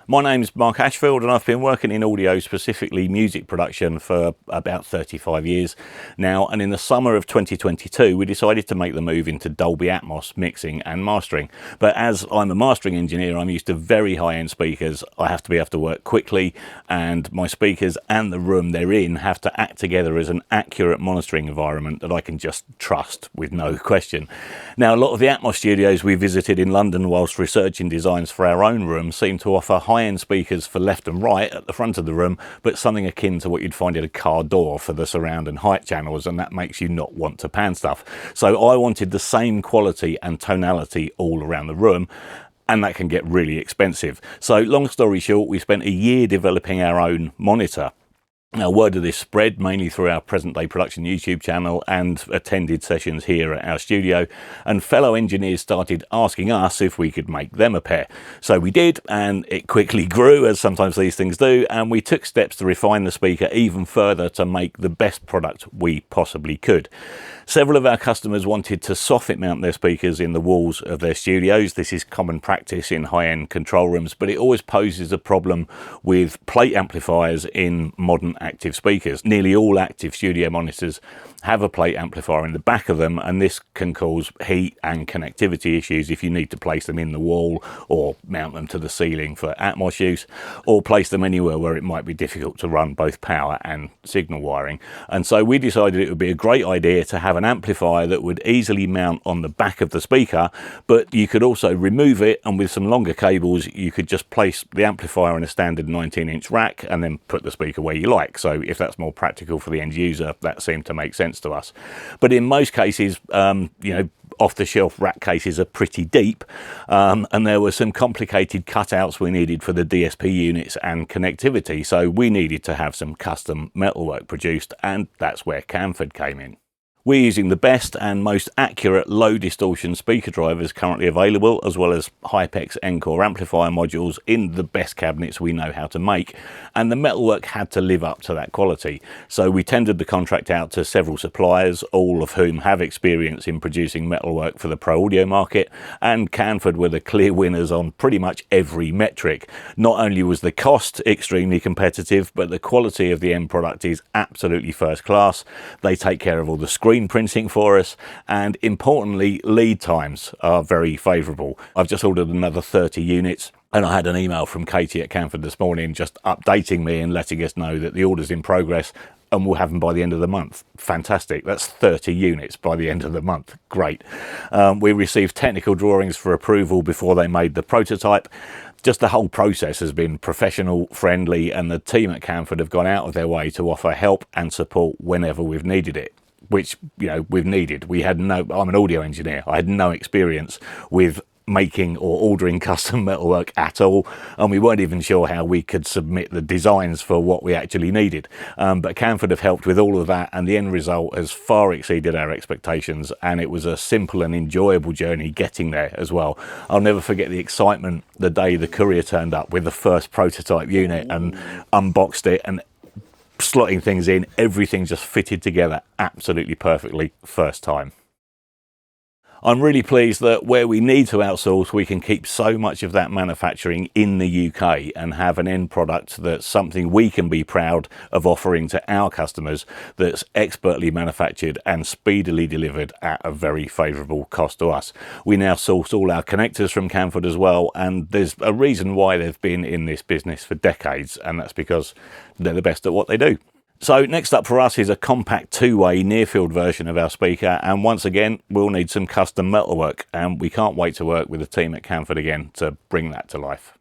My name's Mark Ashfield and I've been working in audio, specifically music production, for about 35 years now, and in the summer of 2022 we decided to make the move into Dolby Atmos mixing and mastering. But as I'm a mastering engineer, I'm used to very high-end speakers. I have to be able to work quickly, and my speakers and the room they're in have to act together as an accurate monitoring environment that I can just trust with no question. Now, a lot of the Atmos studios we visited in London whilst researching designs for our own room seem to offer high-end speakers for left and right at the front of the room, but something akin to what you'd find in a car door for the surround and height channels, and that makes you not want to pan stuff. So I wanted the same quality and tonality all around the room, and that can get really expensive. So long story short, we spent a year developing our own monitor. Now, word of this spread mainly through our PresentDayProduction YouTube channel and attended sessions here at our studio, and fellow engineers started asking us if we could make them a pair. So we did, and it quickly grew, as sometimes these things do, and we took steps to refine the speaker even further to make the best product we possibly could. Several of our customers wanted to soffit mount their speakers in the walls of their studios. This is common practice in high-end control rooms, but it always poses a problem with plate amplifiers in modern active speakers. Nearly all active studio monitors have a plate amplifier in the back of them, and this can cause heat and connectivity issues if you need to place them in the wall or mount them to the ceiling for Atmos use, or place them anywhere where it might be difficult to run both power and signal wiring. And so we decided it would be a great idea to have an amplifier that would easily mount on the back of the speaker, but you could also remove it, and with some longer cables you could just place the amplifier in a standard 19-inch rack and then put the speaker where you like. So if that's more practical for the end user, that seemed to make sense to us. But in most cases, off-the-shelf rack cases are pretty deep, and there were some complicated cutouts we needed for the DSP units and connectivity, so we needed to have some custom metalwork produced, and that's where Canford came in. We're using the best and most accurate low distortion speaker drivers currently available, as well as Hypex Encore amplifier modules in the best cabinets we know how to make, and the metalwork had to live up to that quality. So we tendered the contract out to several suppliers, all of whom have experience in producing metalwork for the pro audio market, and Canford were the clear winners on pretty much every metric. Not only was the cost extremely competitive, but the quality of the end product is absolutely first class. They take care of all the screen printing for us, and importantly, lead times are very favourable. I've just ordered another 30 units, and I had an email from Katie at Canford this morning just updating me and letting us know that the order's in progress and we'll have them by the end of the month. Fantastic. That's 30 units by the end of the month. Great. We received technical drawings for approval before they made the prototype. Just the whole process has been professional, friendly, and the team at Canford have gone out of their way to offer help and support whenever we've needed it, which, we've needed. I'm an audio engineer. I had no experience with making or ordering custom metalwork at all, and we weren't even sure how we could submit the designs for what we actually needed. But Canford have helped with all of that, and the end result has far exceeded our expectations, and it was a simple and enjoyable journey getting there as well. I'll never forget the excitement the day the courier turned up with the first prototype unit and unboxed it, and slotting things in, everything just fitted together absolutely perfectly first time. I'm really pleased that where we need to outsource, we can keep so much of that manufacturing in the UK and have an end product that's something we can be proud of offering to our customers, that's expertly manufactured and speedily delivered at a very favourable cost to us. We now source all our connectors from Canford as well, and there's a reason why they've been in this business for decades, and that's because they're the best at what they do. So next up for us is a compact two-way near-field version of our speaker, and once again we'll need some custom metalwork, and we can't wait to work with the team at Canford again to bring that to life.